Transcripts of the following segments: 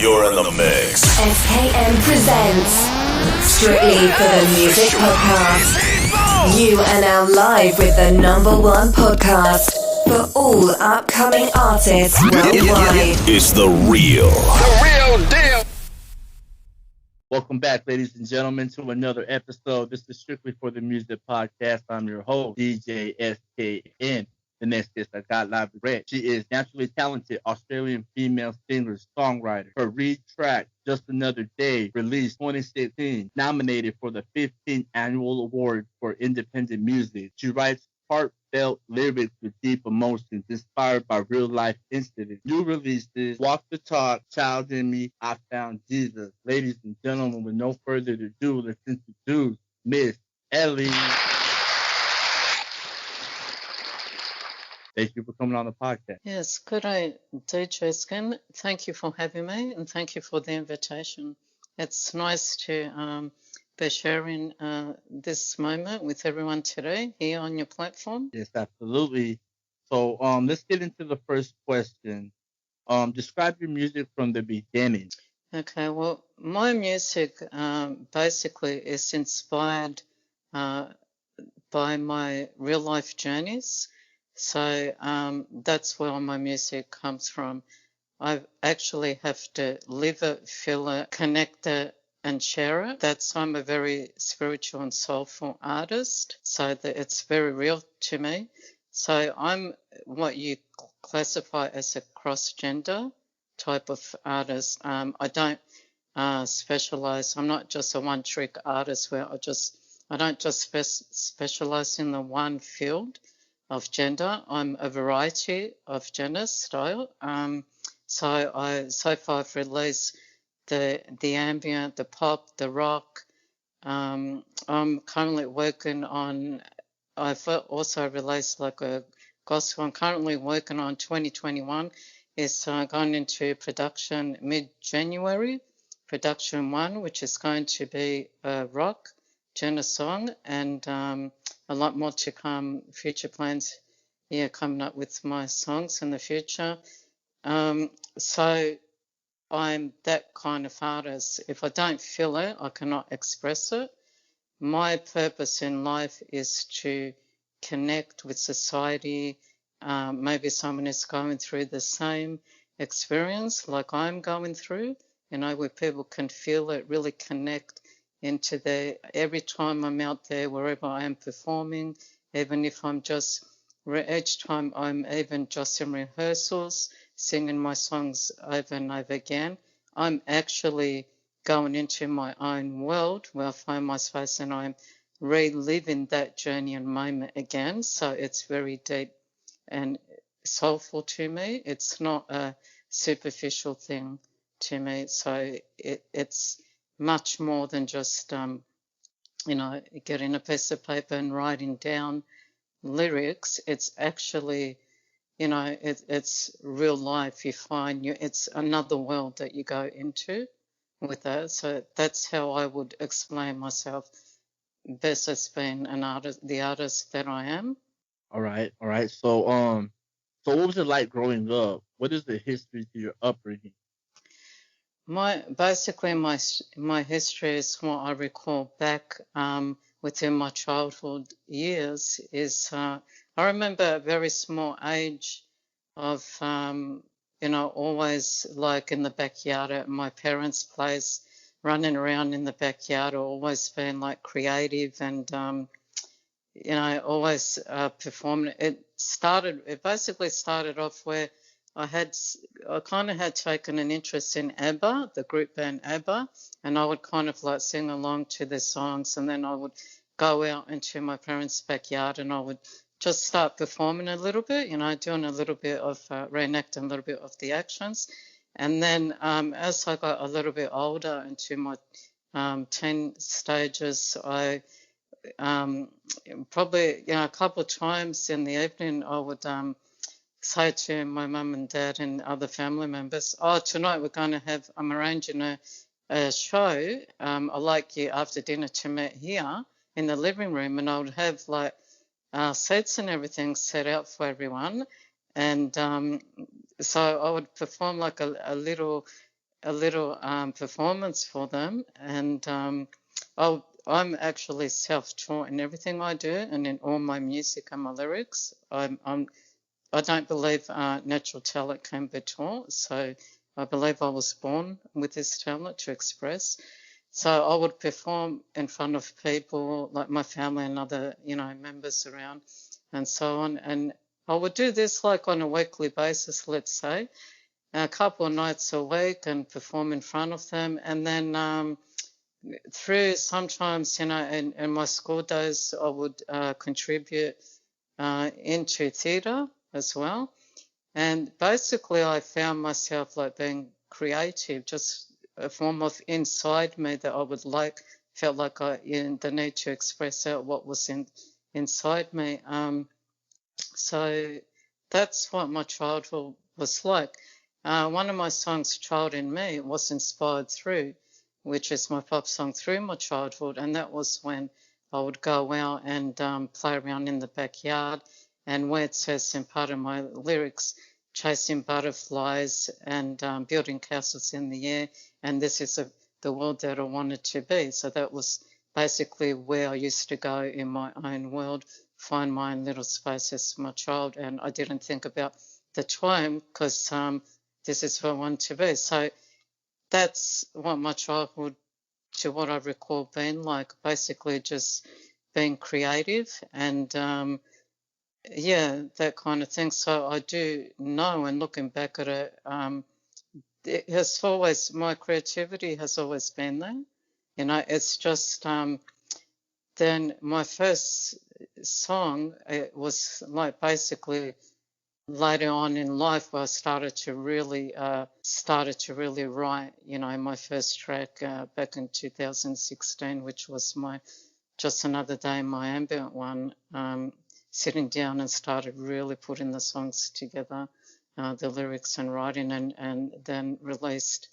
You're in the mix. SKM presents Strictly for the Music Podcast. You are now live with the #1 podcast for all upcoming artists worldwide. It's the real deal. Welcome back, ladies and gentlemen, to another episode. This is Strictly for the Music Podcast. I'm your host, DJ SKN. The next guest I got live with Red. She is naturally talented Australian female singer, songwriter. Her lead track, Just Another Day, released 2016, nominated for the 15th Annual Award for Independent Music. She writes heartfelt lyrics with deep emotions inspired by real-life incidents. New releases, Walk the Talk, Child in Me, I Found Jesus. Ladies and gentlemen, with no further ado, let's introduce Ms. Elly. Thank you for coming on the podcast. Yes, good day, DJ Skin. Thank you for having me and thank you for the invitation. It's nice to be sharing this moment with everyone today here on your platform. Yes, absolutely. So let's get into the first question. Describe your music from the beginning. Okay, well, my music basically is inspired by my real life journeys. So that's where my music comes from. I actually have to live it, feel it, connect it, and share it. I'm a very spiritual and soulful artist, so that it's very real to me. So I'm what you classify as a cross-gender type of artist. I don't specialize. I'm not just a one-trick artist where I don't just specialize in the one field of gender. I'm a variety of gender style. So far I've released the ambient, the pop, the rock. I'm currently working on, I've also released like a gospel. I'm currently working on 2021. It's going into production mid-January, production 1, which is going to be a rock gender song, and a lot more to come, future plans, coming up with my songs in the future. So I'm that kind of artist. If I don't feel it, I cannot express it. My purpose in life is to connect with society. Maybe someone is going through the same experience like I'm going through, where people can feel it, really connect into every time I'm out there, wherever I am performing, even if I'm just, each time I'm even just in rehearsals, singing my songs over and over again, I'm actually going into my own world where I find my space and I'm reliving that journey and moment again. So it's very deep and soulful to me. It's not a superficial thing to me. So it's much more than just, getting a piece of paper and writing down lyrics. It's actually, it's real life. You find it's another world that you go into with that. So that's how I would explain myself best as being an artist, the artist that I am. All right. So what was it like growing up? What is the history to your upbringing? My history is what I recall back within my childhood years is I remember a very small age of always like in the backyard at my parents' place, running around in the backyard, always being like creative and always performing. It basically started off where I kind of had taken an interest in ABBA, the group band ABBA, and I would kind of like sing along to their songs, and then I would go out into my parents' backyard and I would just start performing a little bit, doing a little bit of reenacting a little bit of the actions. And then as I got a little bit older into my teen stages, I probably, a couple of times in the evening I would say to my mum and dad and other family members, tonight I'm arranging a show. I'd like you after dinner to meet here in the living room, and I would have like seats and everything set out for everyone. And so I would perform like a little a little performance for them, and I'm actually self-taught in everything I do, and in all my music and my lyrics. I don't believe natural talent can be taught, so I believe I was born with this talent to express. So I would perform in front of people like my family and other, members around and so on. And I would do this like on a weekly basis, let's say, a couple of nights a week and perform in front of them. And then through sometimes, in my school days, I would contribute into theatre as well. And basically, I found myself like being creative, just a form of inside me that I would felt like the need to express out what was inside me. So that's what my childhood was like. One of my songs, Child in Me, was inspired through, which is my pop song, through my childhood. And that was when I would go out and play around in the backyard. And where it says in part of my lyrics, chasing butterflies and building castles in the air. And this is the world that I wanted to be. So that was basically where I used to go in my own world, find my own little space as my child. And I didn't think about the time because this is where I want to be. So that's what my childhood, to what I recall being like, basically just being creative and that kind of thing. So I do know, and looking back at it, my creativity has always been there. It's just then my first song, it was like basically later on in life where I started to really write, my first track back in 2016, which was my Just Another Day, my ambient one, sitting down and started really putting the songs together, the lyrics and writing, and then released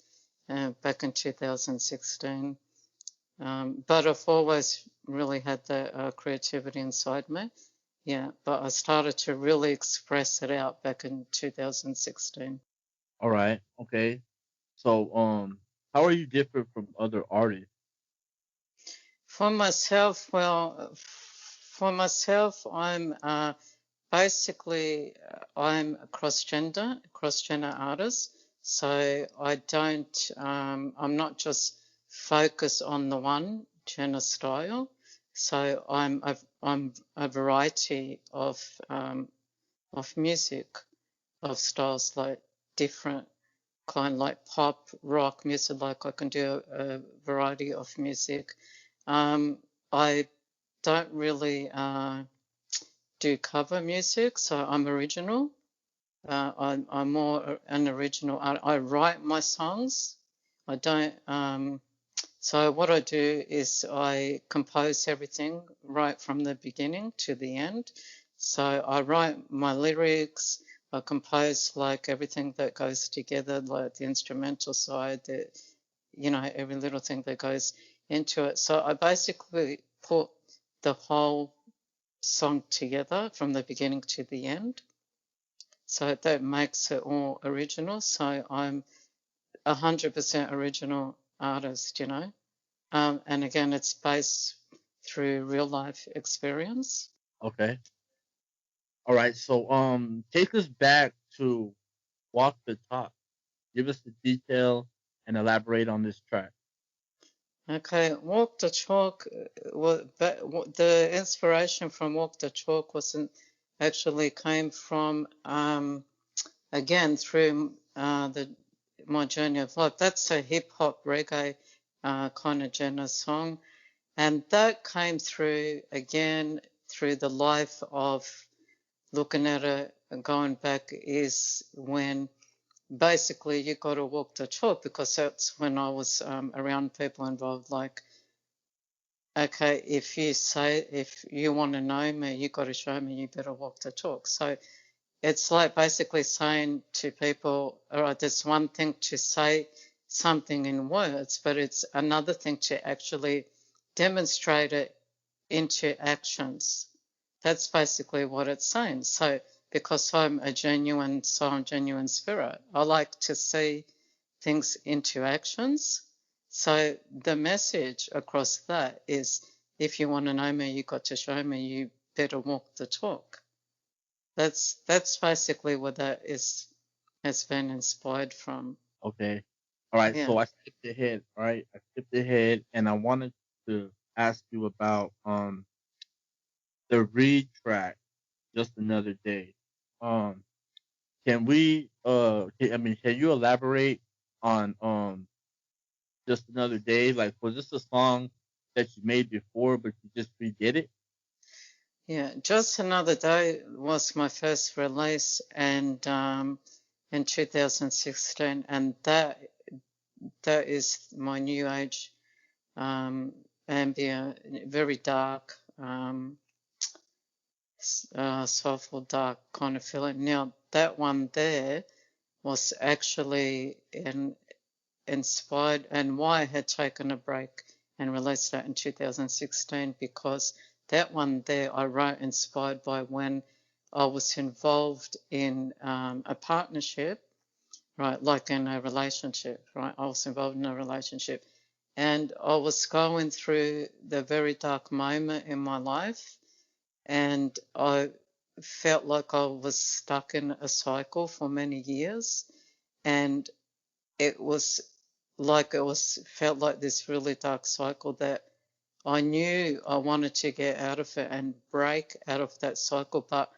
back in 2016. But I've always really had the creativity inside me. Yeah, but I started to really express it out back in 2016. All right. Okay. So, how are you different from other artists? For myself, I'm basically I'm a cross-gender artist. So I don't, I'm not just focused on the one gender style. So I'm a variety of music, of styles, like different kind, like pop, rock music. Like I can do a variety of music. I don't really do cover music, so I'm original. I'm more an original. I write my songs. I don't. So what I do is I compose everything right from the beginning to the end. So I write my lyrics. I compose like everything that goes together, like the instrumental side, every little thing that goes into it. So I basically put the whole song together from the beginning to the end. So that makes it all original. So I'm 100% original artist, and again, it's based through real life experience. Okay. All right. So, take us back to Walk the Talk. Give us the detail and elaborate on this track. Okay, Walk the Talk. The inspiration from Walk the Talk wasn't actually came from again through my journey of life. That's a hip hop reggae kind of genre song, and that came through again through the life of looking at it and going back, is when basically you got to walk the talk, because that's when I was around people involved. Like, okay, if you want to know me, you got to show me. You better walk the talk. So it's like basically saying to people, all right, there's one thing to say something in words, but it's another thing to actually demonstrate it into actions. That's basically what it's saying. So because I'm a genuine soul, genuine spirit, I like to see things into actions. So the message across that is, if you want to know me, you got to show me. You better walk the talk. That's basically what that has been inspired from. Okay. All right. Yeah. So I skipped ahead. All right. I skipped ahead, and I wanted to ask you about the read track, Just Another Day. Um, can we can you elaborate on Just Another Day? Like, was this a song that you made before, but you just redid it? Yeah, Just Another Day was my first release, and in 2016, and that is my new age ambient, very dark, soulful, dark kind of feeling. Now that one there was actually inspired, and why I had taken a break and released that in 2016, because that one there I wrote inspired by when I was involved in a partnership, right, like in a relationship, right? I was involved in a relationship, and I was going through the very dark moment in my life, and I felt like I was stuck in a cycle for many years, and it was felt like this really dark cycle that I knew I wanted to get out of it and break out of that cycle, but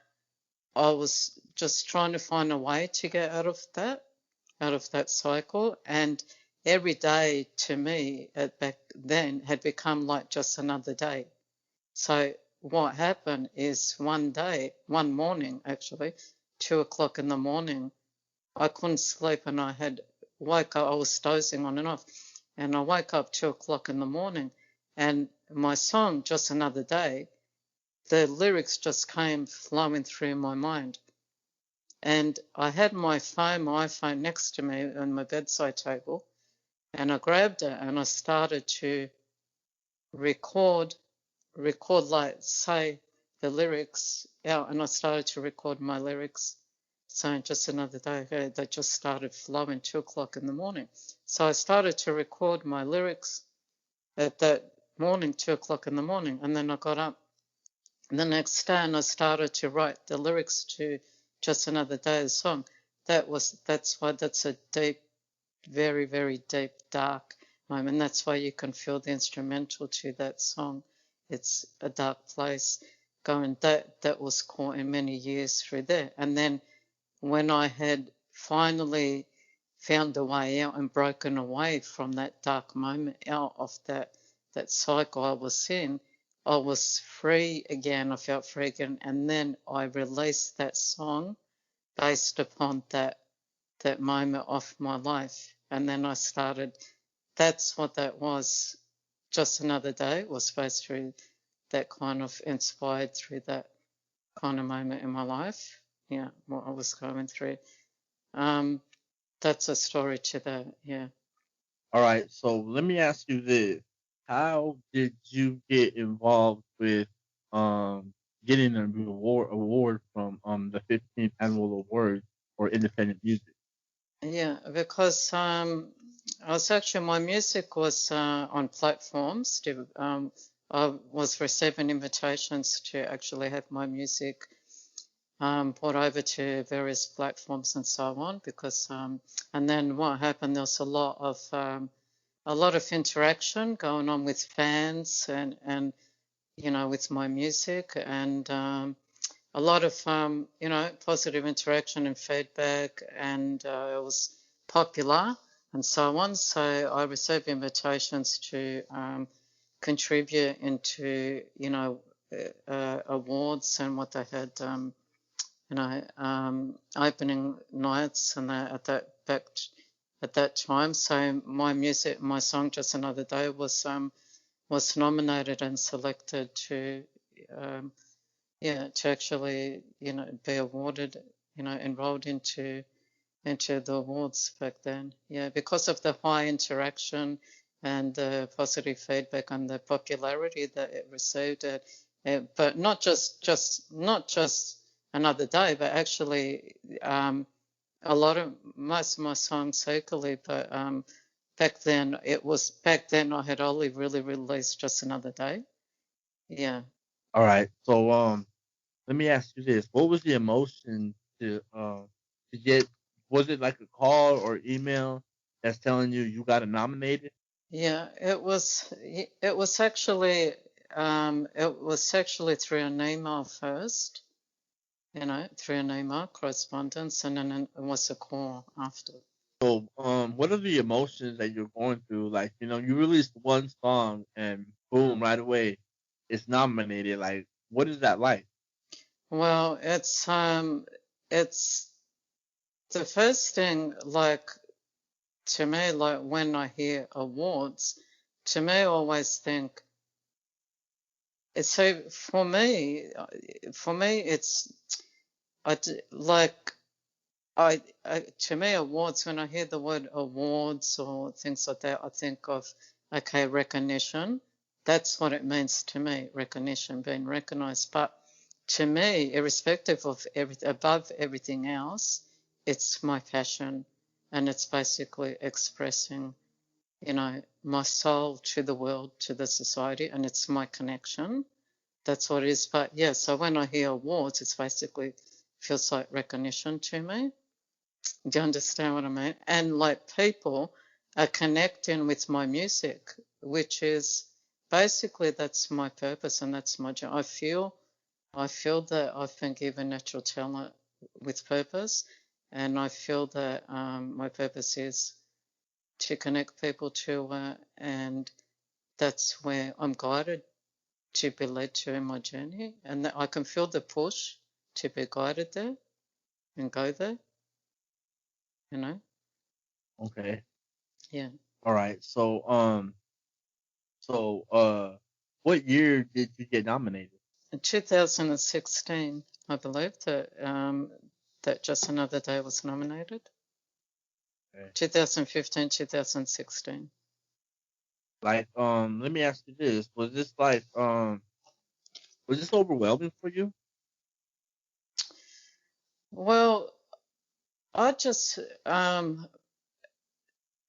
I was just trying to find a way to get out of that cycle. And every day to me back then had become like just another day. So what happened is one morning actually, 2 o'clock in the morning, I couldn't sleep, and I had woke up. I was dozing on and off, and I woke up 2 o'clock in the morning, and my song Just Another Day, the lyrics just came flowing through my mind. And I had my iPhone next to me on my bedside table, and I grabbed it and I started to record, like, say the lyrics out, and I started to record my lyrics. So Just Another Day, that just started flowing 2 o'clock in the morning. So I started to record my lyrics at that morning, 2 o'clock in the morning, and then I got up the next day and I started to write the lyrics to Just Another Day, the song. That's a deep, very, very deep, dark moment. That's why you can feel the instrumental to that song. It's a dark place going. That was caught in many years through there. And then when I had finally found a way out and broken away from that dark moment, out of that cycle I was in, I was free again. I felt free again. And then I released that song based upon that moment of my life. And then I started, that's what that was. Just Another Day was based through that kind of, inspired through that kind of moment in my life. Yeah, what I was going through. That's a story to that. Yeah. All right. So let me ask you this: how did you get involved with getting an award from the 15th annual award for independent music? Yeah, because I was actually, my music was on platforms. I was receiving invitations to actually have my music brought over to various platforms and so on. Because and then what happened? There was a lot of interaction going on with fans and with my music, and a lot of positive interaction and feedback, and it was popular and so on. So I received invitations to contribute into awards and what they had, opening nights and that at that time. So my music, my song Just Another Day was nominated and selected to to actually be awarded, enrolled into the awards back then. Yeah, because of the high interaction and the positive feedback and the popularity that it received. But not just Another Day, but actually most of my songs locally, but back then I had only really released Just Another Day. Yeah. All right. So let me ask you this: what was the emotion to get? Was it like a call or email that's telling you you got nominated? Yeah, it was actually through an email first, through an email correspondence, and then it was a call after. So what are the emotions that you're going through? Like, you released one song and boom, right away, it's nominated. Like, what is that like? Well, it's the first thing, like, to me, like when I hear awards, to me, I always think so. For me, it's like to me, awards. When I hear the word awards or things like that, I think of okay, recognition. That's what it means to me, recognition, being recognized. But to me, irrespective of above everything else, it's my passion, and it's basically expressing, my soul to the world, to the society, and it's my connection. That's what it is. But yeah, so when I hear awards, it's basically feels like recognition to me. Do you understand what I mean? And like people are connecting with my music, which is basically that's my purpose and that's my job. I feel that I've been given natural talent with purpose, and I feel that my purpose is to connect people to and that's where I'm guided to be led to in my journey, and that I can feel the push to be guided there and go there, you know? Okay. Yeah. All right. So what year did you get nominated? In 2016, I believe that Just Another Day was nominated. Okay. 2015, 2016. Like, let me ask you this: was this overwhelming for you? Well, I just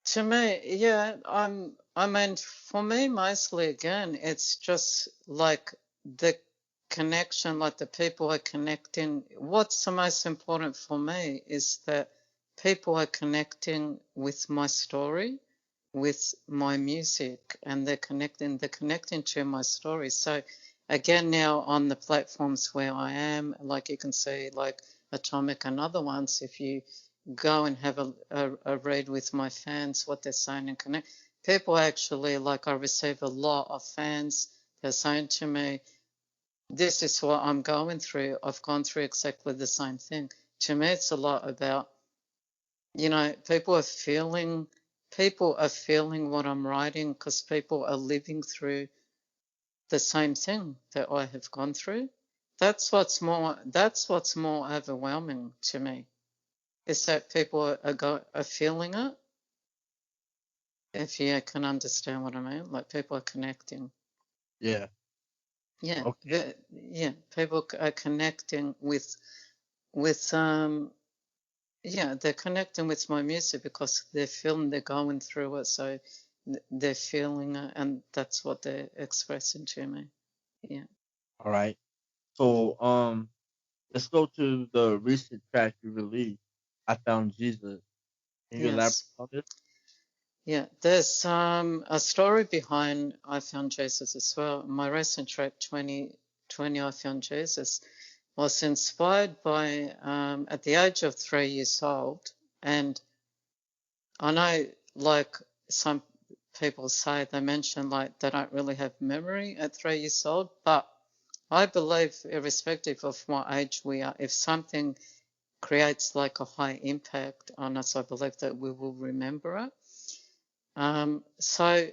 to me, yeah, I mean, for me, mostly again, it's just like the connection, like the people are connecting. What's the most important for me is that people are connecting with my story, with my music, and they're connecting to my story. So again, now on the platforms where I am, like you can see, like Atomic and other ones, if you go and have a read with my fans, what they're saying and connect. People actually, like I receive a lot of fans, they're saying to me, this is what I'm going through. I've gone through exactly the same thing. To me, it's a lot about, people are feeling what I'm writing because people are living through the same thing that I have gone through. That's what's more overwhelming to me, is that people are feeling it. If you can understand what I mean, like people are connecting. Yeah. Yeah, Okay. people are connecting with yeah, they're connecting with my music because they're feeling they're going through it, so they're feeling it, and that's what they're expressing to me. Yeah. All right. So let's go to the recent track you released. I found Jesus. Can you elaborate Yes. on this? Yeah. There's a story behind I Found Jesus as well. My recent track 2020 I Found Jesus was inspired by at the age of 3 years old, and I know, like some people say, they mention like they don't really have memory at 3 years old, but I believe, irrespective of what age we are, if something creates like a high impact on us, I believe that we will remember it. So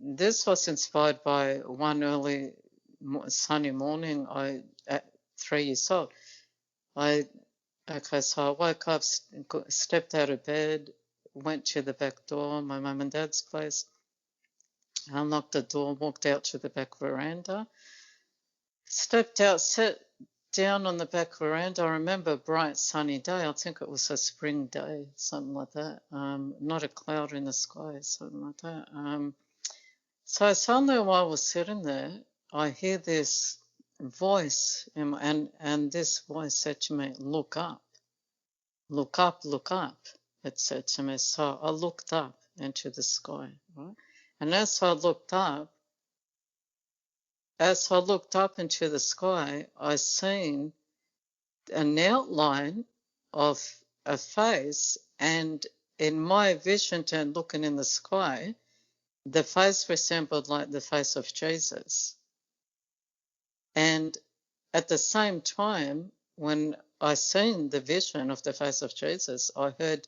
this was inspired by one early sunny morning. At 3 years old, so I woke up, stepped out of bed, went to the back door, my mum and dad's place, unlocked the door, walked out to the back veranda, stepped out, sat down on the back veranda. I remember a bright sunny day. I think it was a spring day, something like that. Not a cloud in the sky, something like that. So suddenly while I was sitting there, I hear this voice, and this voice said to me, "Look up, look up, look up." It said to me. So I looked up into the sky, right? And as I looked up into the sky, I seen an outline of a face, and in my vision and looking in the sky, the face resembled like the face of Jesus. And at the same time, when I seen the vision of the face of Jesus, I heard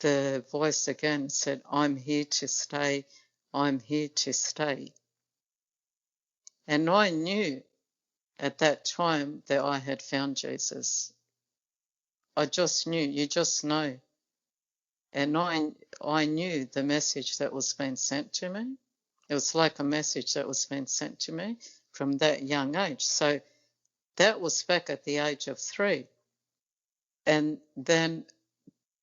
the voice again said, "I'm here to stay, I'm here to stay." And I knew at that time that I had found Jesus. I just knew, you just know. And I knew the message that was being sent to me. It was like a message that was being sent to me from that young age. So that was back at the age of 3. And then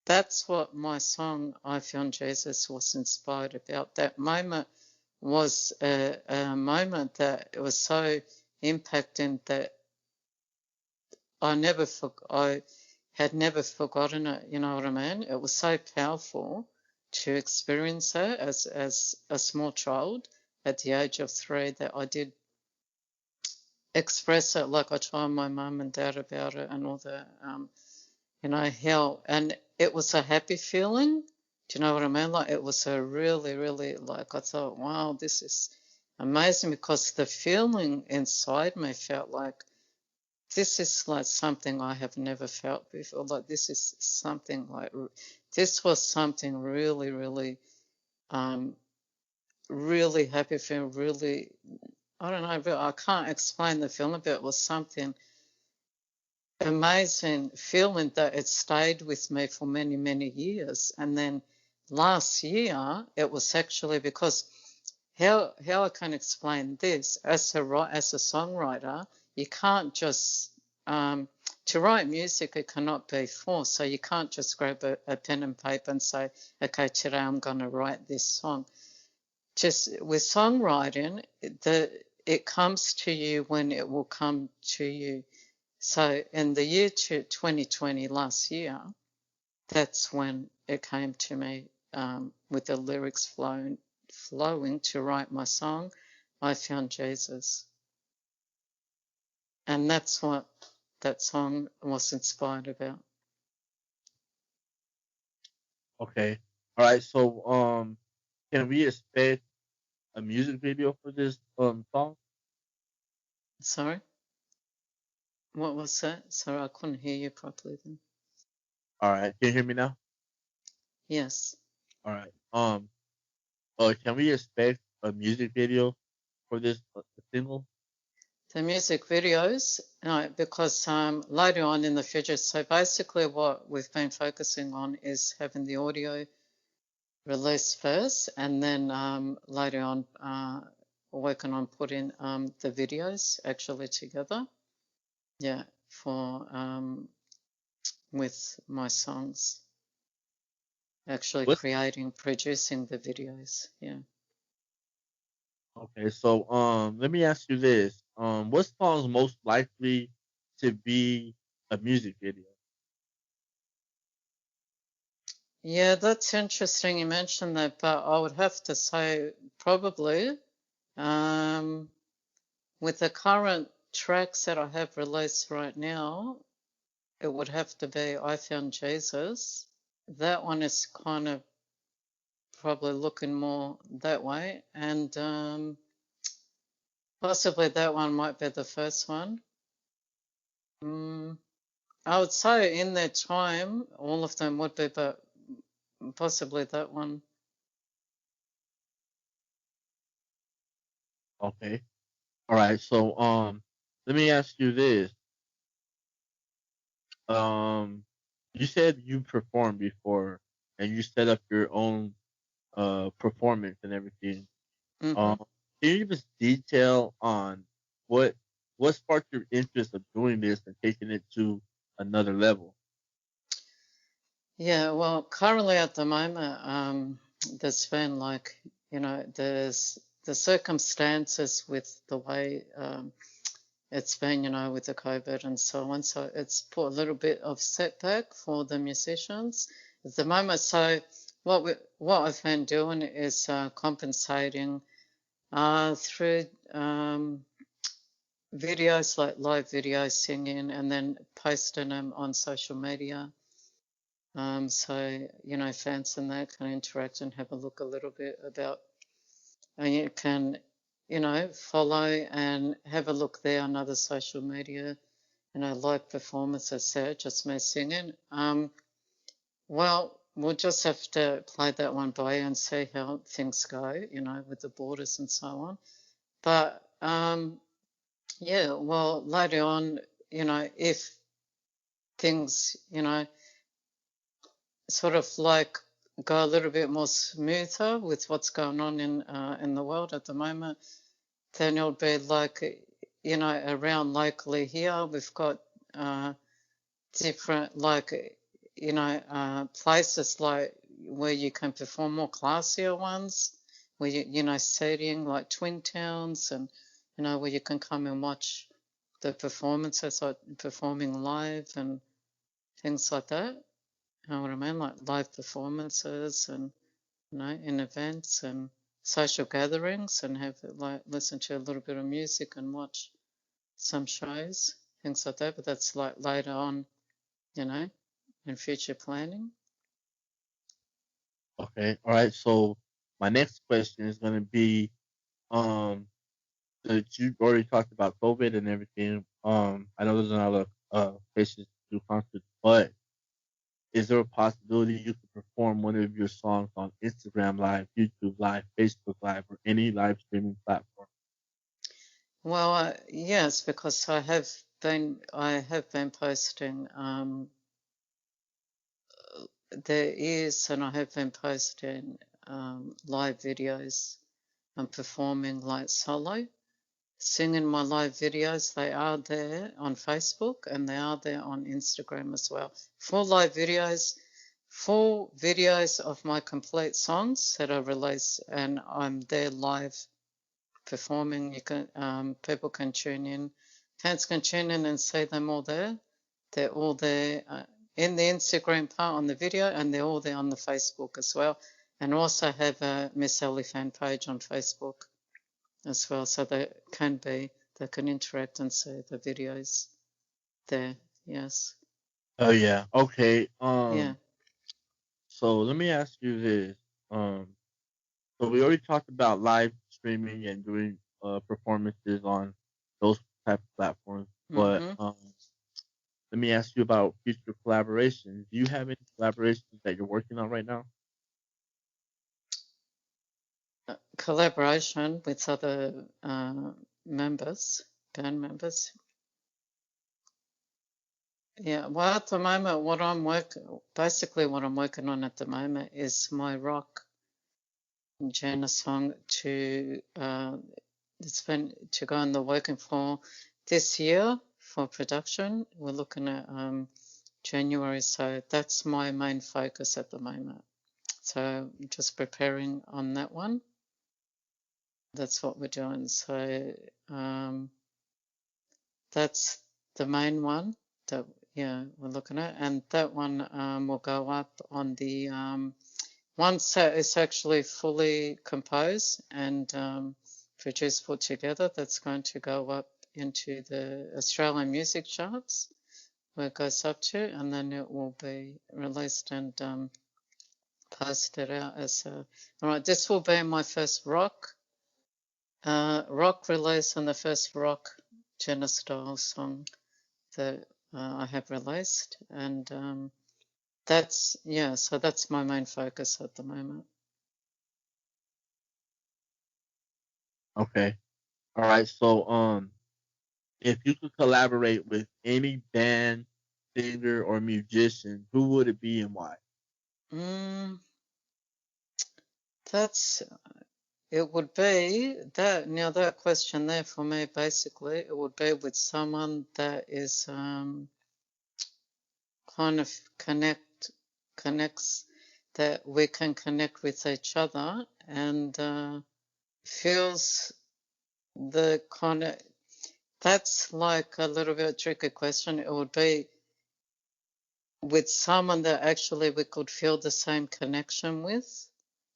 that's what my song, I Found Jesus, was inspired about. That moment was a moment that it was so impacting that I had never forgotten it, you know what I mean? It was so powerful to experience it as a small child at the age of 3 that I did express it, like I told my mum and dad about it and all that, how, and it was a happy feeling. Do you know what I mean? Like, it was a really, really, like, I thought, wow, this is amazing, because the feeling inside me felt like, this is like something I have never felt before. Like, this is something like, this was something really, really, really happy feeling, really, I don't know, but I can't explain the feeling, but it was something amazing feeling that it stayed with me for many, many years. And then last year, it was actually because how I can explain this, as a songwriter, you can't just to write music, it cannot be forced. So you can't just grab a pen and paper and say, okay, today I'm going to write this song. Just with songwriting, it comes to you when it will come to you. So in the year 2020, last year, that's when it came to me, with the lyrics flowing to write my song, I Found Jesus. And that's what that song was inspired about. Okay. All right. So, can we expect a music video for this song? Sorry? What was that? Sorry, I couldn't hear you properly then. All right. Can you hear me now? Yes. All right. Can we expect a music video for this single? The music videos, no, because later on in the future, so basically what we've been focusing on is having the audio released first, and then later on working on putting the videos actually together. Yeah, for with my songs, actually What's producing the videos. Yeah. Okay, so let me ask you this. What song's most likely to be a music video? Yeah, that's interesting you mentioned that, but I would have to say probably with the current tracks that I have released right now, it would have to be I Found Jesus. That one is kind of probably looking more that way, and possibly that one might be the first one. I would say in their time, all of them would be, but possibly that one. Okay. All right. So let me ask you this. Um, you said you performed before and you set up your own performance and everything. Mm-hmm. Um, can you give us detail on what what sparked your interest of doing this and taking it to another level? Yeah, well, currently at the moment, there's been like, there's the circumstances with the way it's been, with the COVID and so on. So it's put a little bit of setback for the musicians at the moment. So what I've been doing is compensating through videos, like live videos, singing, and then posting them on social media. So, fans and that can interact and have a look a little bit about, and you can, follow and have a look there on other social media, live performances there, just me singing. Well, we'll just have to play that one by and see how things go, with the borders and so on. But, yeah, well, later on, if things, sort of like go a little bit more smoother with what's going on in the world at the moment, then it'll be like, around locally here, we've got different, like, places like where you can perform more classier ones, where seating like Twin Towns, and where you can come and watch the performances, like performing live and things like that. You know what I mean? Like live performances and, in events and social gatherings, and have like listen to a little bit of music and watch some shows, things like that. But that's like later on, in future planning. Okay. All right. So my next question is going to be, that you already talked about COVID and everything. I know there's another places to do concerts, but is there a possibility you could perform one of your songs on Instagram Live, YouTube Live, Facebook Live, or any live streaming platform? Well, yes, because I have been posting. There is, and I have been posting live videos and performing like solo, singing my live videos. They are there on Facebook and they are there on Instagram as well. Full videos of my complete songs that are released, and I'm there live performing. You can people can tune in, fans can tune in and see them all there. They're all there in the Instagram part on the video, and they're all there on the Facebook as well. And also have a Ms Elly fan page on Facebook as well, so they can interact and see the videos there. Yes. Oh yeah. Okay. Yeah. So let me ask you this. So we already talked about live streaming and doing performances on those type of platforms, but Mm-hmm. let me ask you about future collaborations. Do you have any collaborations that you're working on right now? Collaboration with other band members. Yeah, well, at the moment, what I'm working on at the moment is my rock genre song it's been to go in the working for this year for production. We're looking at January, so that's my main focus at the moment. So I'm just preparing on that one. That's what we're doing. So that's the main one that we're looking at, and that one will go up on the once it's actually fully composed and produced, put together. That's going to go up into the Australian music charts, where it goes up to, and then it will be released and posted out as a. All right, this will be my first rock release and the first rock genre style song that I have released, and so that's my main focus at the moment. Okay. All right. So if you could collaborate with any band, singer, or musician, who would it be and why? Mm, that's it would be that, now that question there for me, basically, it would be with someone that is kind of connects, that we can connect with each other and feels the kind of, that's like a little bit tricky question. It would be with someone that actually we could feel the same connection with.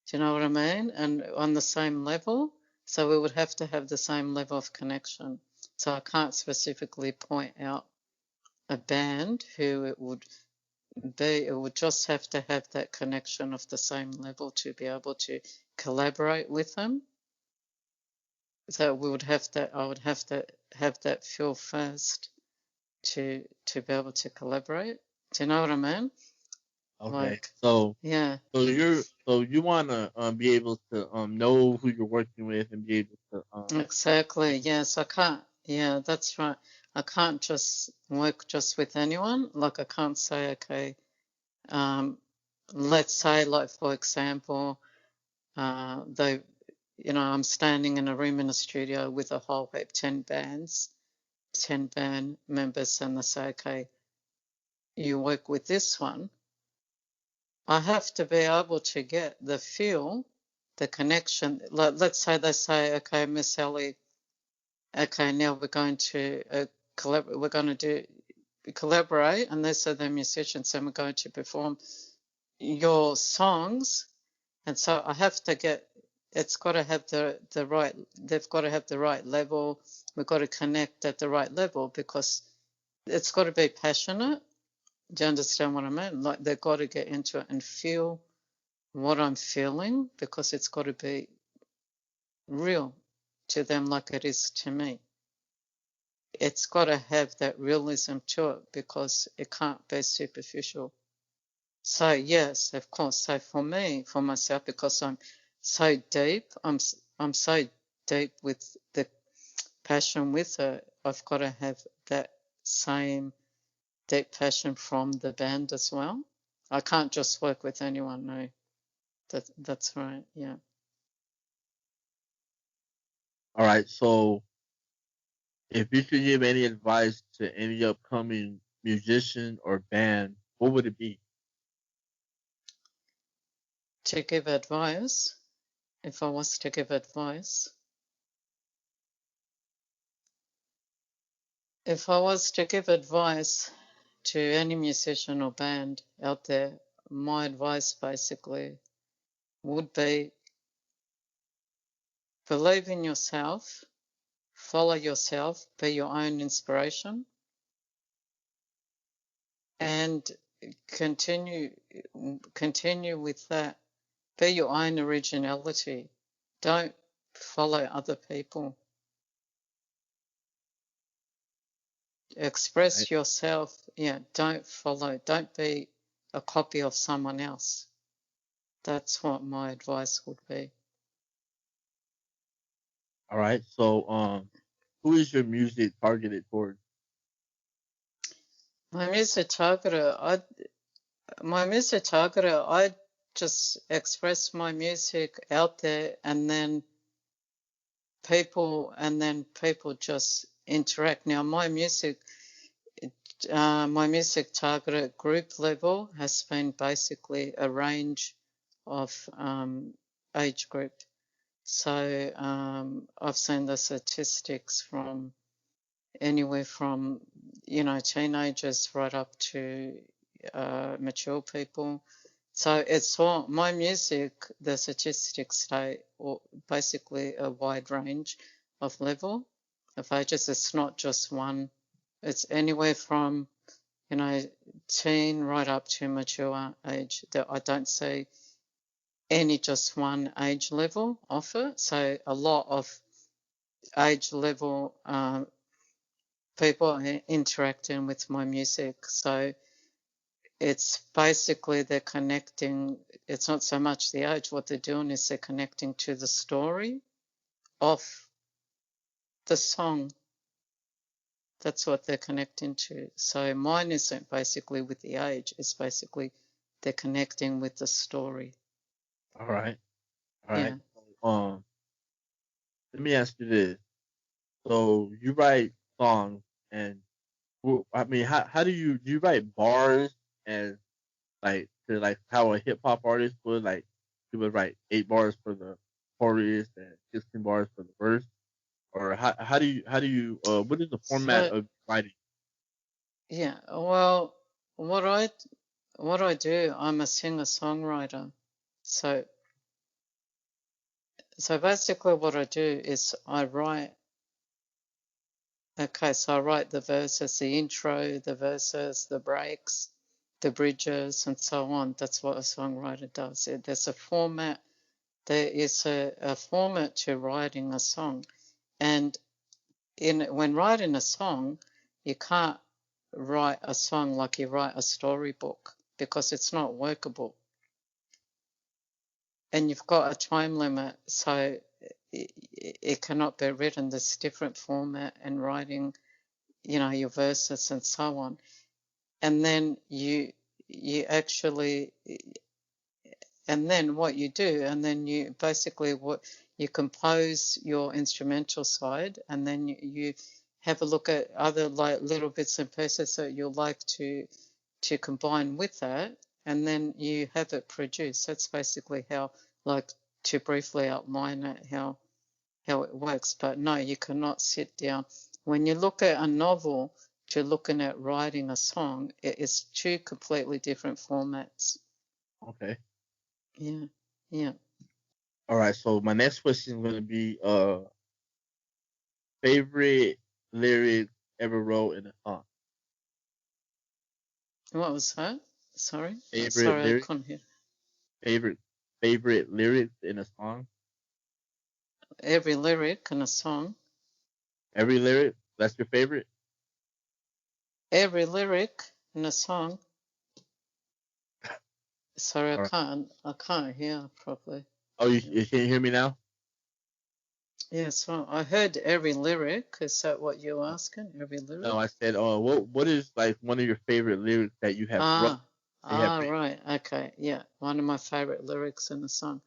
Do you know what I mean? And on the same level. So we would have to have the same level of connection. So I can't specifically point out a band who it would be. It would just have to have that connection of the same level to be able to collaborate with them. So we would have to, I would have to have that feel first to be able to collaborate. Do you know what I mean? Okay. Like, so yeah. so you wanna be able to know who you're working with and be able to Exactly. Yes, I can't. Yeah, that's right. I can't just work just with anyone. Like I can't say, okay, let's say, like for example, they, I'm standing in a room in a studio with a whole heap, 10 bands, 10 band members, and they say, okay, you work with this one. I have to be able to get the feel, the connection. Like, let's say they say, okay, Ms Elly, okay, now we're going to we're going to collaborate, and they say they're musicians, and we're going to perform your songs. And so I have to get, it's got to have the right, they've got to have the right level. We've got to connect at the right level because it's got to be passionate. Do you understand what I mean? Like they've got to get into it and feel what I'm feeling because it's got to be real to them like it is to me. It's got to have that realism to it because it can't be superficial. So yes, of course. So for me, for myself, because I'm so deep, I'm so deep with the passion with it. I've got to have that same deep passion from the band as well. I can't just work with anyone. No, that's right. Yeah. all right, so if you could give any advice to any upcoming musician or band, what would it be? To give advice, if I was to give advice, if I was to give advice to any musician or band out there, my advice basically would be believe in yourself, follow yourself, be your own inspiration, and continue with that. Be your own originality. Don't follow other people. Right. Express yourself. Yeah, don't be a copy of someone else. That's what my advice would be. All right. So who is your music targeted towards? My music targeter, I just express my music out there, and then people just interact. Now my music targeted group level has been basically a range of age group. So I've seen the statistics from anywhere from teenagers right up to mature people. So it's all my music. The statistics say basically a wide range of level of ages. It's not just one. It's anywhere from teen right up to mature age. That I don't see any just one age level offer. So a lot of age level people are interacting with my music. So it's basically they're connecting. It's not so much the age. What they're doing is they're connecting to the story of the song. That's what they're connecting to. So mine isn't basically with the age. It's basically they're connecting with the story. All right. All right. Yeah. let me ask you this. So you write songs, and I mean, how do you write bars and like to like how a hip hop artist would like he would write 8 bars for the chorus and 16 bars for the verse, or how do you what is the format So of writing? yeah, well, what I what I do, I'm a singer-songwriter. So so basically what I do is I write. Okay, so I write the verses, the intro, the verses, the breaks, the bridges, and so on. That's what a songwriter does. There's a format. There is a format to writing a song, and when writing a song, you can't write a song like you write a storybook because it's not workable, and you've got a time limit, so it cannot be written. There's different format and writing, your verses and so on, and then you actually and then what you do, and then you basically what you compose your instrumental side, and then you have a look at other like little bits and pieces that you'll like to combine with that, and then you have it produced. That's basically how, like, to briefly outline it, how it works. But no, you cannot sit down. When you look at a novel to looking at writing a song, it is two completely different formats. Okay. Yeah, yeah. All right. So my next question is going to be favorite lyrics ever wrote in a song. What was that? Sorry, Favorite sorry, I lyric, couldn't hear. favorite favorite lyrics in a song. Every lyric in a song, Every lyric that's your favorite. every lyric in a song. Sorry, All right. I can't hear properly. Oh, Yeah. you can't hear me now? Yes, well, I heard every lyric. Is that what you're asking? Every No, lyric? I said, what is like one of your favorite lyrics that you have wrote? Ah, They have ah, written. right. Okay, yeah. One of my favorite lyrics in a song.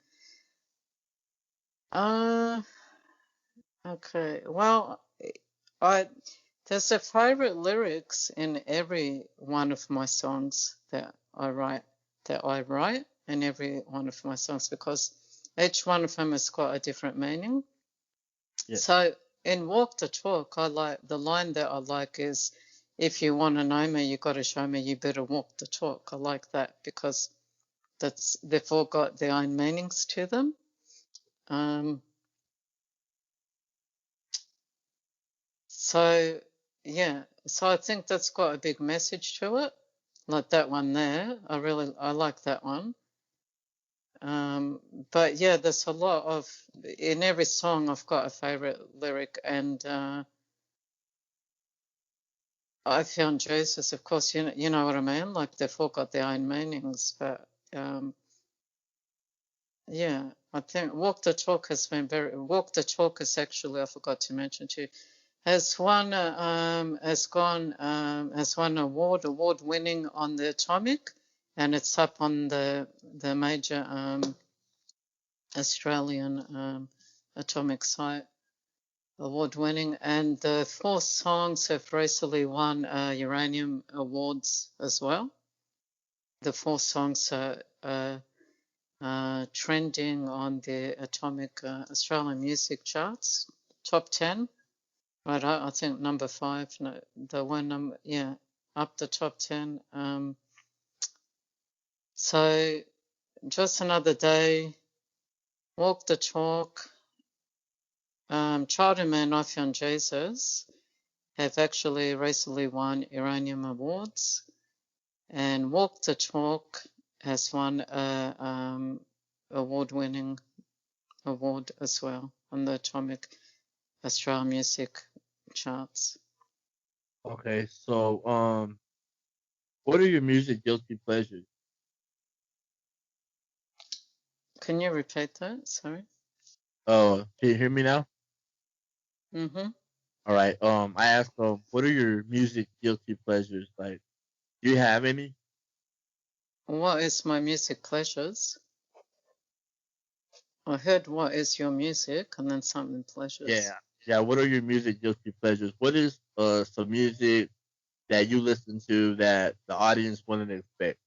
Uh, okay. Well, I there's a favorite lyrics in every one of my songs that I write in every one of my songs because each one of them has got a different meaning. Yes. So in Walk the Talk, I like the line that I like is, if you want to know me, you got to show me, you better walk the talk. I like that because they've all got their own meanings to them. Um, so yeah, so I think that's got a big message to it, like that one there. I like that one. But yeah, there's a lot of in every song. I've got a favorite lyric, and I found Jesus. Of course, you know what I mean. Like they've all got their own meanings, but um, yeah, I think Walk the Talk has been very. Walk the Talk is actually, I forgot to mention too, has won has won award winning on the Atomic, and it's up on the major Australian atomic site, award winning, and the 4 songs have recently won uranium awards as well. The 4 songs are trending on the atomic Australian music charts, top 10. Right, I think number 5. No, the one number, yeah, up the top 10. So just another day, walk the talk. Child and Man, I Found Jesus have actually recently won uranium awards, and Walk the Talk has won a award-winning award as well on the Atomic Australian music charts. Okay, so what are your music guilty pleasures? Can you repeat that? Sorry. Oh, can you hear me now? Mm-hmm. All right. I asked what are your music guilty pleasures? Like, do you have any? What is my music pleasures? I heard what is your music and then something pleasures. Yeah. What are your music guilty pleasures? What is some music that you listen to that the audience wouldn't expect?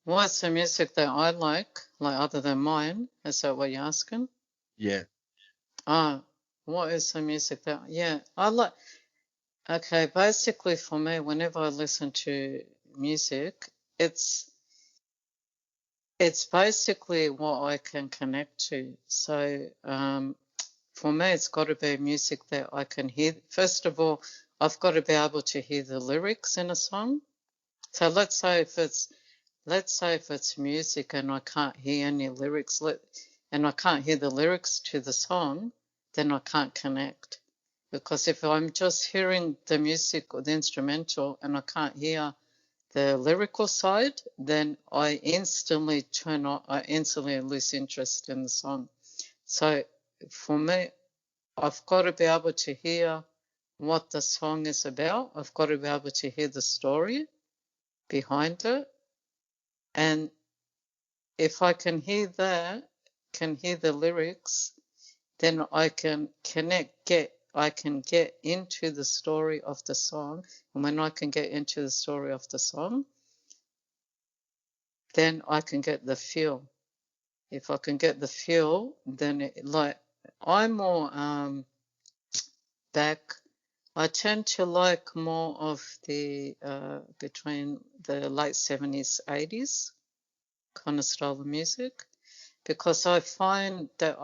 What's the music that I like other than mine? Is that what you're asking? Yeah. What is the music that, yeah, I like? Okay, basically for me, whenever I listen to music, it's basically what I can connect to. So for me, it's got to be music that I can hear. First of all, I've got to be able to hear the lyrics in a song. So let's say if it's music and I can't hear any lyrics, and I can't hear the lyrics to the song, then I can't connect. Because if I'm just hearing the music or the instrumental and I can't hear the lyrical side, then I instantly lose interest in the song. So for me, I've got to be able to hear what the song is about. I've got to be able to hear the story behind it. And if I can hear that, can hear the lyrics, then I can get into the story of the song. And when I can get into the story of the song, then I can get the feel. If I can get the feel, then I'm more back. I tend to like more of the between the late 70s, 80s kind of style of music, because I find that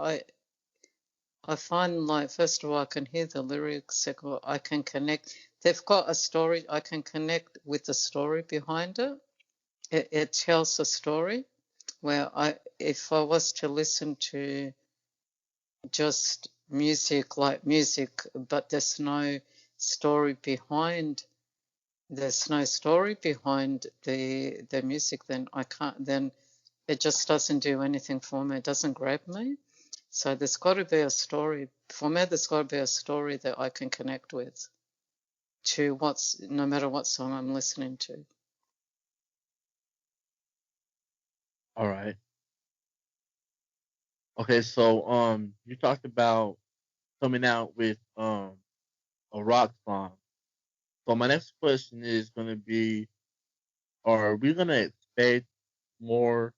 I find, like, first of all, I can hear the lyrics. Second of all, I can connect. They've got a story. I can connect with the story behind it. It tells a story. Where if I was to listen to just music, like music, but there's no story behind the music, then I can't. Then it just doesn't do anything for me. It doesn't grab me. So there's got to be a story. For me, there's got to be a story that I can connect with to no matter what song I'm listening to. All right. Okay, so you talked about coming out with a rock song. So my next question is gonna be, are we gonna expect more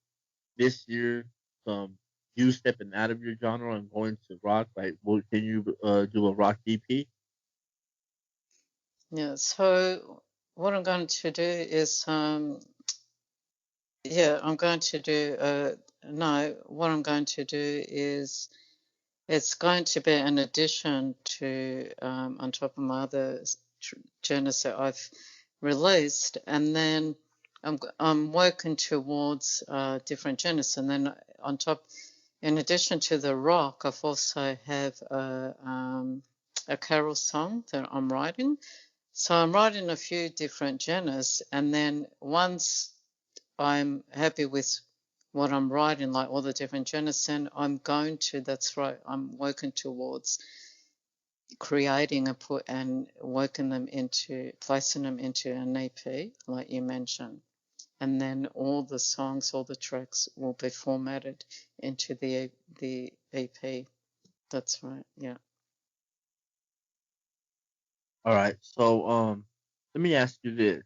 this year, some you stepping out of your genre and going to rock? Like, can you do a rock EP? Yeah. So what I'm going to do is I'm going to do no. What I'm going to do is it's going to be an addition to on top of my other genres that I've released, and then I'm working towards different genres, and then on top, in addition to the rock, I've also have a carol song that I'm writing. So I'm writing a few different genres, and then once I'm happy with what I'm writing, like all the different genres, and that's right, I'm working towards creating and placing them into an EP, like you mentioned. And then all the songs, all the tracks will be formatted into the EP. That's right, yeah. All right. So let me ask you this.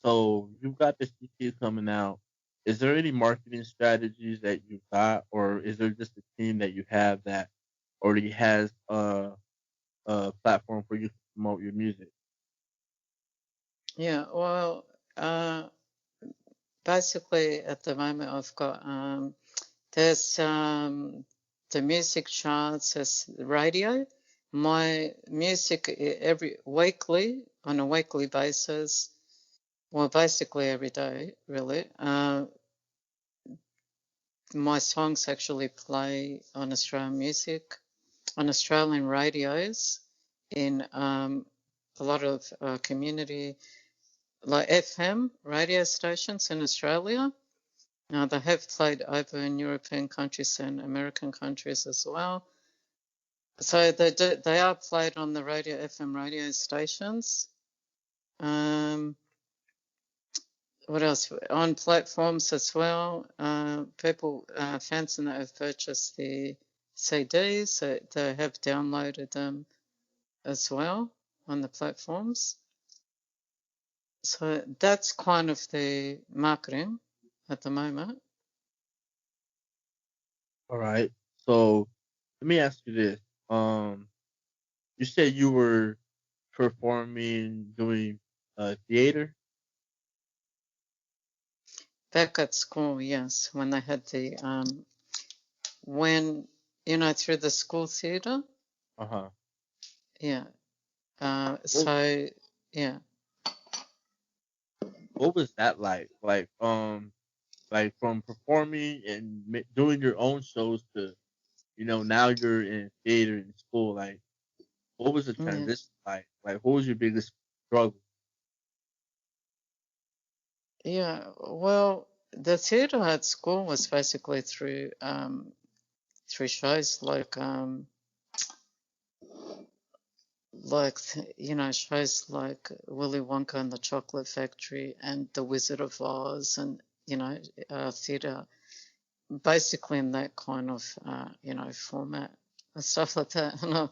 So you've got this EP coming out. Is there any marketing strategies that you've got, or is there just a team that you have that already has a platform for you to promote your music? Yeah, well, basically at the moment I've got there's the music charts, there's the radio. My music on a weekly basis, well, basically every day, really. My songs actually play on Australian radios in a lot of community, like FM radio stations in Australia. Now, they have played over in European countries and American countries as well. So they are played on the FM radio stations. what else? On platforms as well. People, fans that have purchased the CDs, they have downloaded them as well on the platforms. So that's kind of the marketing at the moment. All right. So let me ask you this. You said you were performing, doing theater. Back at school, yes, when they had the when through the school theatre, Uh-huh. yeah. What So yeah, what was that like? Like from performing and doing your own shows to, now you're in theater in school. Like, what was the yeah, transition like? Like, what was your biggest struggle? yeah. Well, the theatre at school was basically through shows like shows like Willy Wonka and the Chocolate Factory and The Wizard of Oz, and theatre basically in that kind of format and stuff like that. And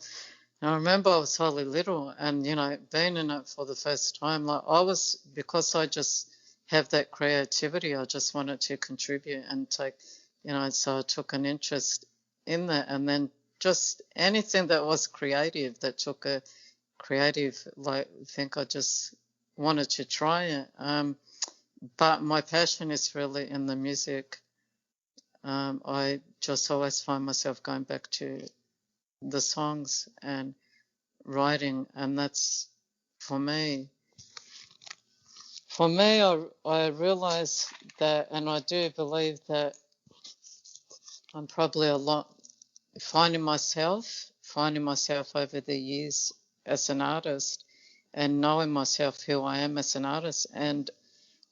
I remember I was hardly little, and being in it for the first time, like because I just have that creativity, I just wanted to contribute and take, so I took an interest in that, and then just anything that was creative, that took a creative, like, I think I just wanted to try it. But my passion is really in the music. I just always find myself going back to the songs and writing, and that's for me. For me, I realize that, and I do believe that I'm probably a lot finding myself over the years as an artist, and knowing myself who I am as an artist, and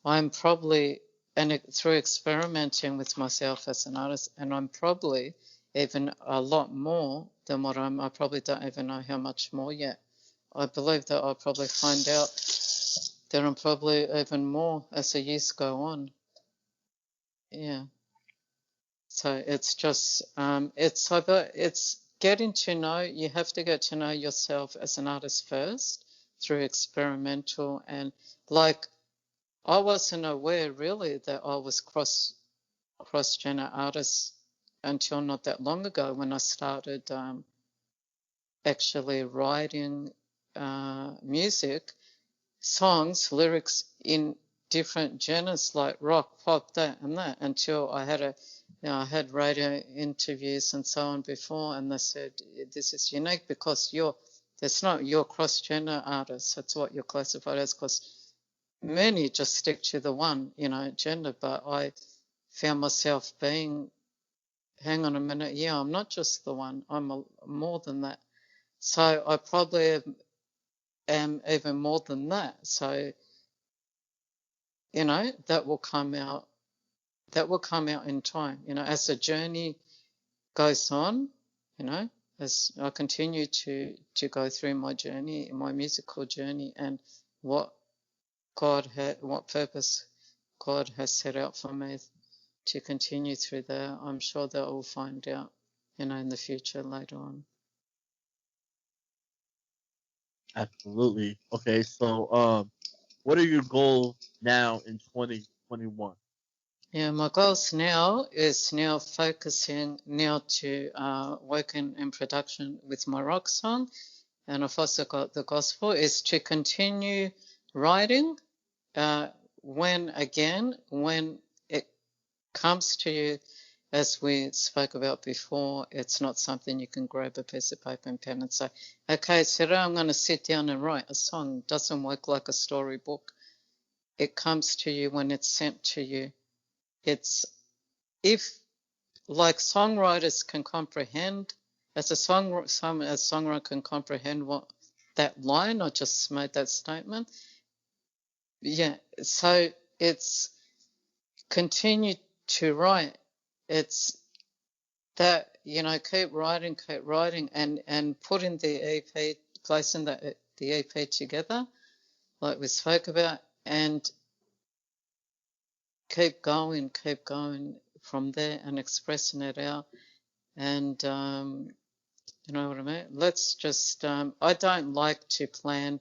I'm probably, and through experimenting with myself as an artist, and I'm probably even a lot more than what I probably don't even know how much more yet. I believe that I'll probably find out that I'm probably even more as the years go on. Yeah. So it's just, it's getting to know, you have to get to know yourself as an artist first through experimental, and like, I wasn't aware really that I was cross-gender artist until not that long ago, when I started actually writing music, songs, lyrics in different genres like rock, pop, that and that, until I had I had radio interviews and so on before, and they said, this is unique because you're cross-gender artist. That's what you're classified as, because many just stick to the one, gender, but I found myself being, hang on a minute, yeah, I'm not just the one, I'm more than that. So I probably am even more than that. So, that will come out, in time, as the journey goes on, as I continue to go through my journey, my musical journey, and what what purpose God has set out for me to continue through there. I'm sure that we'll find out, in the future later on. Absolutely. Okay, so what are your goals now in 2021? Yeah, my goals now is focusing to working in production with my rock song, and I've also got the gospel is to continue writing. When it comes to you, as we spoke about before, it's not something you can grab a piece of paper and pen and say, okay, today I'm going to sit down and write a song. It doesn't work like a storybook. It comes to you when it's sent to you. It's, if, like, songwriters can comprehend, as a songwriter can comprehend what that line I just made, that statement. Yeah, so it's continue to write. It's that, keep writing, and putting the EP, placing the EP together, like we spoke about, and keep going from there and expressing it out. And you know what I mean? Let's just, I don't like to plan.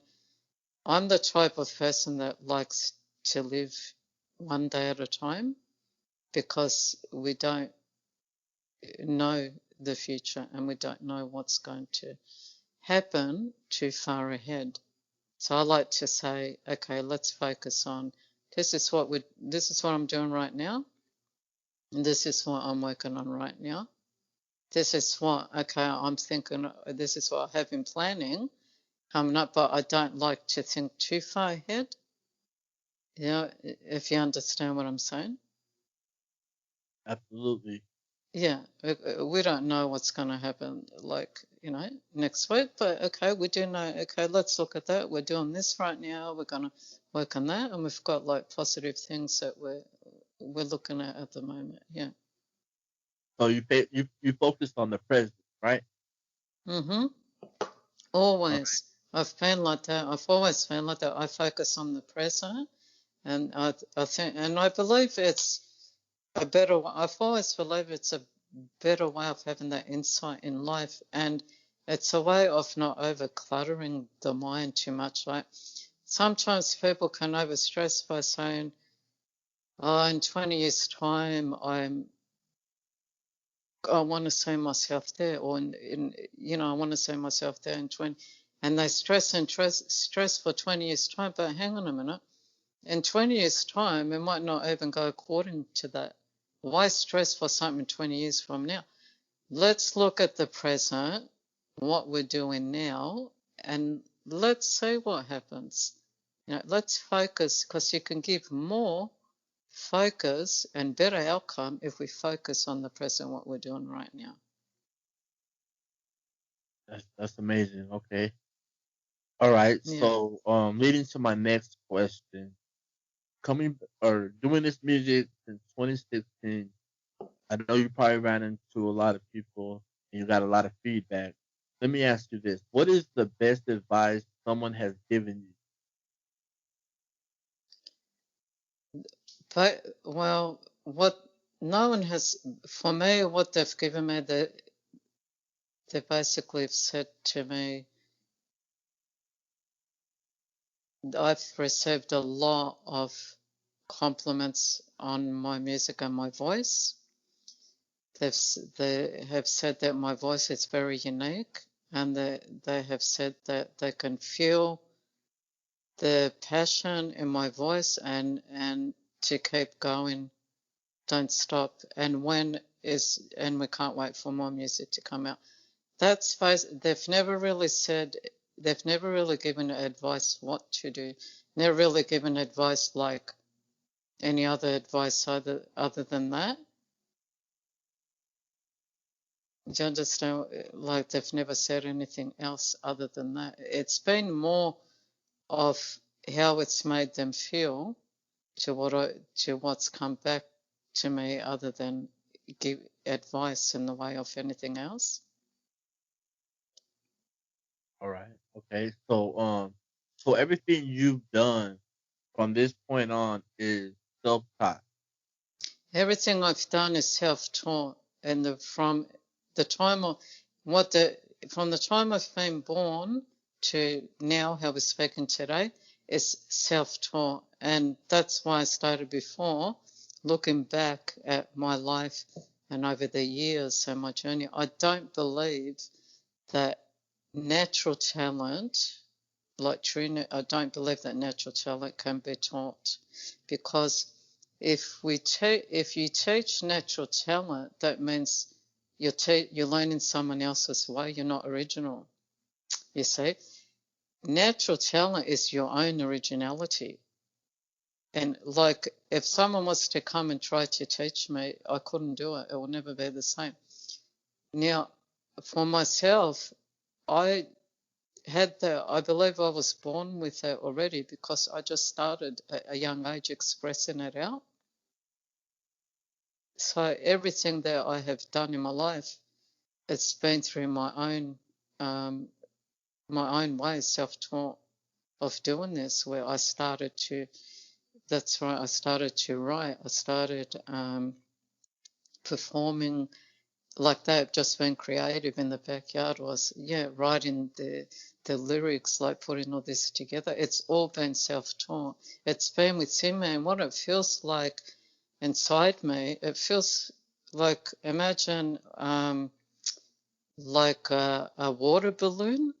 I'm the type of person that likes to live one day at a time because we don't know the future and we don't know what's going to happen too far ahead. So I like to say, okay, let's focus on this is what I'm doing right now. And this is what I'm working on right now. This is what, okay, I'm thinking, this is what I have been planning coming up, but I don't like to think too far ahead. You know, if you understand what I'm saying. Absolutely. Yeah, we don't know what's going to happen, like, you know, next week, but okay, we do know, okay, let's look at that. We're doing this right now. We're going to work on that, and we've got like positive things that we're looking at the moment. Yeah. So you focus on the present, right? Mm-hmm. All right. Always. I've been like that. I've always been like that. I focus on the present, and I think, and I believe it's a better. I've always believed it's a better way of having that insight in life, and it's a way of not over cluttering the mind too much. Like sometimes people can overstress by saying, "Oh, in 20 years' time, I want to see myself there," or in you know, I want to see myself there in 20, and they stress for 20 years' time. But hang on a minute, in 20 years' time, it might not even go according to that. Why stress for something 20 years from now? Let's look at the present, what we're doing now, and let's see what happens. You know, let's focus because you can give more focus and better outcome if we focus on the present, what we're doing right now. That's amazing. Okay. All right. Yeah. So leading to my next question. Coming or doing this music since 2016, I know you probably ran into a lot of people and you got a lot of feedback. Let me ask you this. What is the best advice someone has given you? But, well, what no one has, for me, what they've given me, they basically have said to me, I've received a lot of compliments on my music and my voice. They have said that my voice is very unique, and they have said that they can feel the passion in my voice and to keep going, don't stop. And and we can't wait for more music to come out. They've never really said, they've never really given advice what to do. Never really given advice like any other advice other than that. Do you understand? Like they've never said anything else other than that. It's been more of how it's made them feel to what's come back to me other than give advice in the way of anything else. All right. Okay. So everything you've done from this point on is self-taught. Everything I've done is self-taught, and from the time of what the from the time I've been born to now, how we're speaking today, is self-taught, and that's why I started before, looking back at my life and over the years and my journey. I don't believe that natural talent, I don't believe that natural talent can be taught, because if you teach natural talent, that means you're learning someone else's way. You're not original. You see, natural talent is your own originality. And like, if someone was to come and try to teach me, I couldn't do it. It will never be the same. Now, for myself, I I believe I was born with that already because I just started at a young age expressing it out. So everything that I have done in my life, it's been through um, my own way, self-taught of doing this, where I started to that's right. I started to write. I started performing like that, just being creative in the backyard. Was writing the lyrics, like putting all this together. It's all been self-taught. It's been within me, and what it feels like inside me, it feels like, imagine like a water balloon.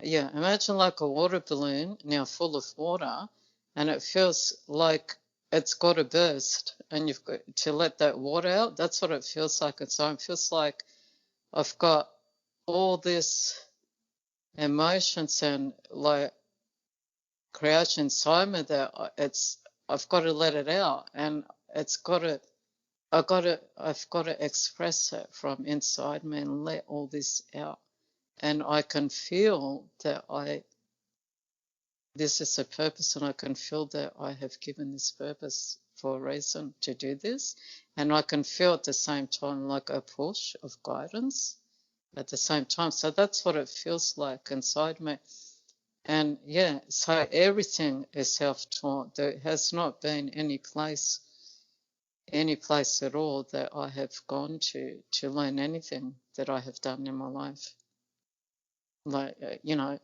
Yeah, imagine like a water balloon now full of water, and it feels like it's got to burst, and you've got to let that water out. That's what it feels like inside. It feels like I've got all this emotions and like creation inside me that I've got to let it out, and I've got to express it from inside me and let all this out. And I can feel that this is a purpose, and I can feel that I have given this purpose for a reason to do this. And I can feel at the same time like a push of guidance at the same time. So that's what it feels like inside me. And so everything is self-taught. There has not been any place at all that I have gone to learn anything that I have done in my life, like,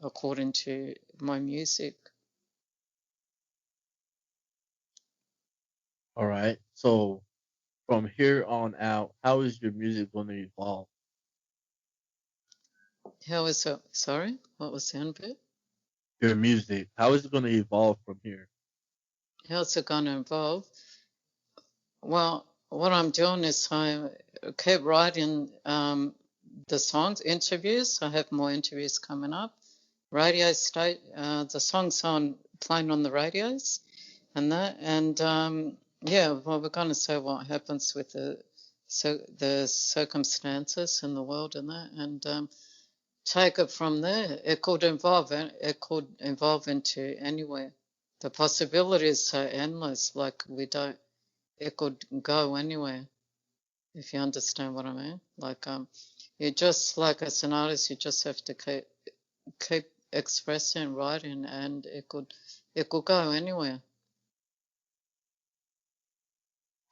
according to my music. All right. So from here on out, how is your music going to evolve? How is it? Sorry, what was the end bit? Your music, how is it going to evolve from here? How's it going to evolve? Well, what I'm doing is I keep writing the songs, interviews. I have more interviews coming up. Radio state, the songs on playing on the radios, and that, and well, we're going to see what happens with the circumstances in the world and that, and take it from there. It could evolve into anywhere. The possibilities are endless. Like it could go anywhere, if you understand what I mean. Like you just, like, as an artist, you just have to keep expressing, writing, and it could go anywhere.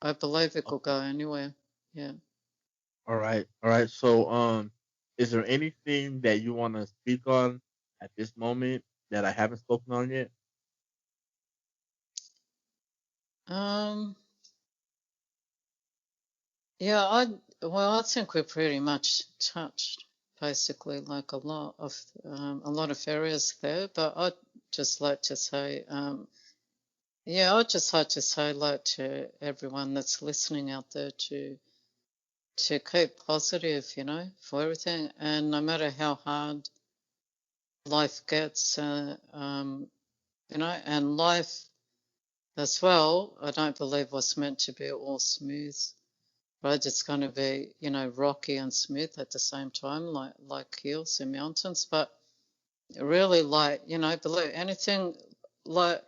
I believe it could go anywhere. Yeah. All right. All right. So, is there anything that you want to speak on at this moment that I haven't spoken on yet? Yeah, I think we're pretty much touched, basically, like a lot of areas there. But I'd just like to say, I'd just like to say, like, to everyone that's listening out there, to keep positive, for everything, and no matter how hard life gets, and life as well, I don't believe was meant to be all smooth. Right, it's going to be, rocky and smooth at the same time, like hills and mountains. But really, like, believe anything, like,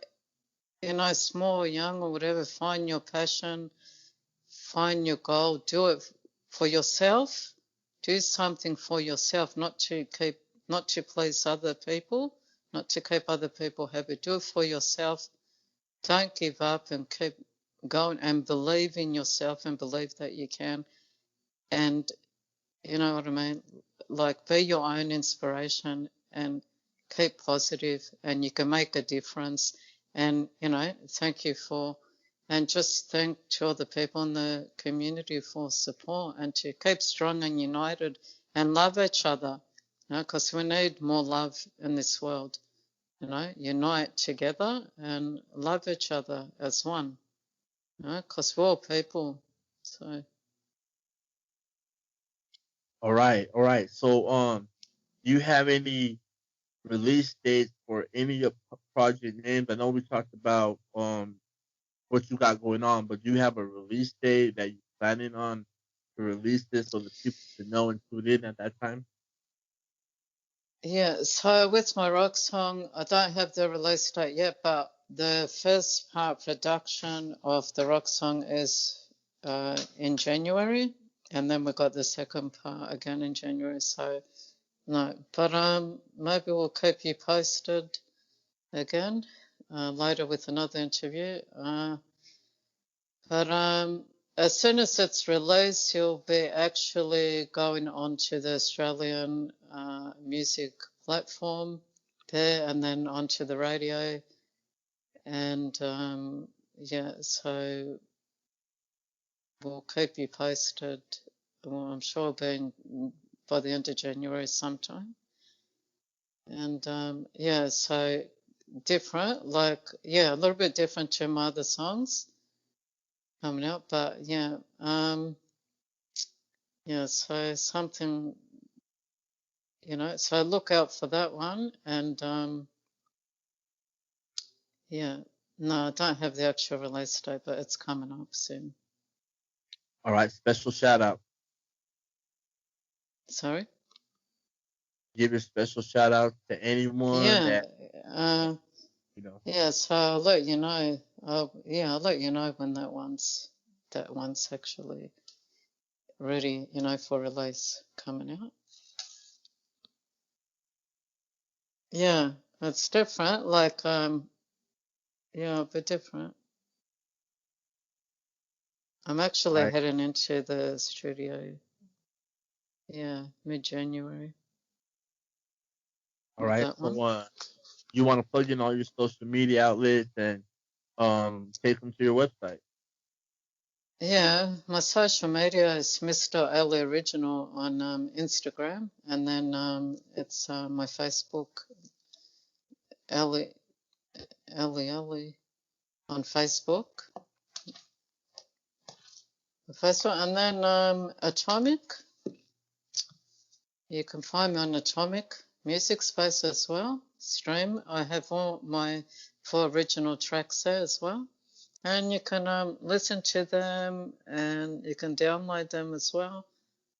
small or young or whatever, find your passion, find your goal, do it for yourself, do something for yourself, not to please other people, not to keep other people happy. Do it for yourself. Don't give up, and keep going, and believe in yourself, and believe that you can. And you know what I mean? Like, be your own inspiration and keep positive, and you can make a difference. And, thank you and just thank to all the people in the community for support, and to keep strong and united and love each other, because we need more love in this world. Unite together and love each other as one, because we're all people. So. All right. All right. So, do you have any release dates for any of your project names? I know we talked about what you got going on, but do you have a release date that you're planning on to release this so that people can know and tune in at that time? Yeah, so with my rock song, I don't have the release date yet, but the first part production of the rock song is in January, and then we got the second part again in January. So no, but maybe we'll keep you posted again. later with another interview. But as soon as it's released, you'll be actually going onto the Australian music platform there, and then onto the radio. And yeah, so we'll keep you posted. Well, I'm sure it'll be by the end of January sometime. And yeah, so different, like, yeah, a little bit different to my other songs coming out, but yeah, yeah, so something, so look out for that one. And yeah, no, I don't have the actual release date, but it's coming up soon. All right, special shout out. Sorry? Give a special shout out to anyone Yeah, that yeah, so I'll let you know. I'll let you know when that one's actually ready, for release coming out. Yeah, it's different. Like, yeah, a bit different. I'm actually Right. heading into the studio. Yeah, mid-January. All right. That So, one. you want to plug in all your social media outlets and take them to your website. Yeah, my social media is Mr. Elly Original on Instagram, and then it's my Facebook, Elly on Facebook. And then Atomic. You can find me on Atomic Music Space as well. Stream. I have all my 4 original tracks there as well. And you can listen to them, and you can download them as well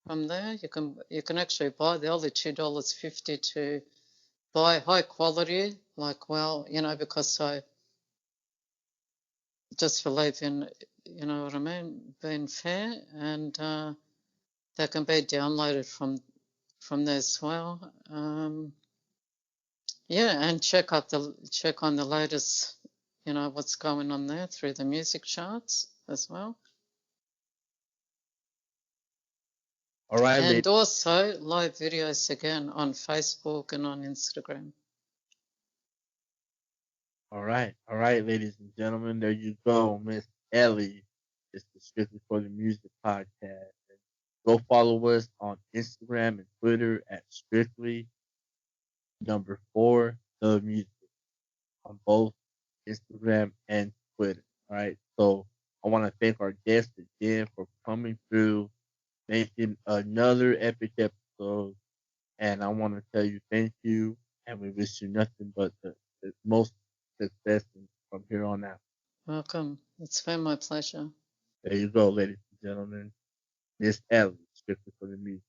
from there. You can actually buy. They're only $2.50 to buy high quality, because I just believe in, what I mean, being fair, and they can be downloaded from there as well. Yeah, and check on the latest, what's going on there through the music charts as well. All right, And also live videos again on Facebook and on Instagram. all right, ladies and gentlemen. There you go, Ms Elly. It's the Strictly for the Music podcast. And go follow us on Instagram and Twitter at Strictly4 the Music on both Instagram and Twitter. All right. So I want to thank our guests again for coming through, making another epic episode. And I want to tell you thank you, and we wish you nothing but the most success from here on out. Welcome. It's been my pleasure. There you go, ladies and gentlemen. Miss Elly, Strictly for the Music.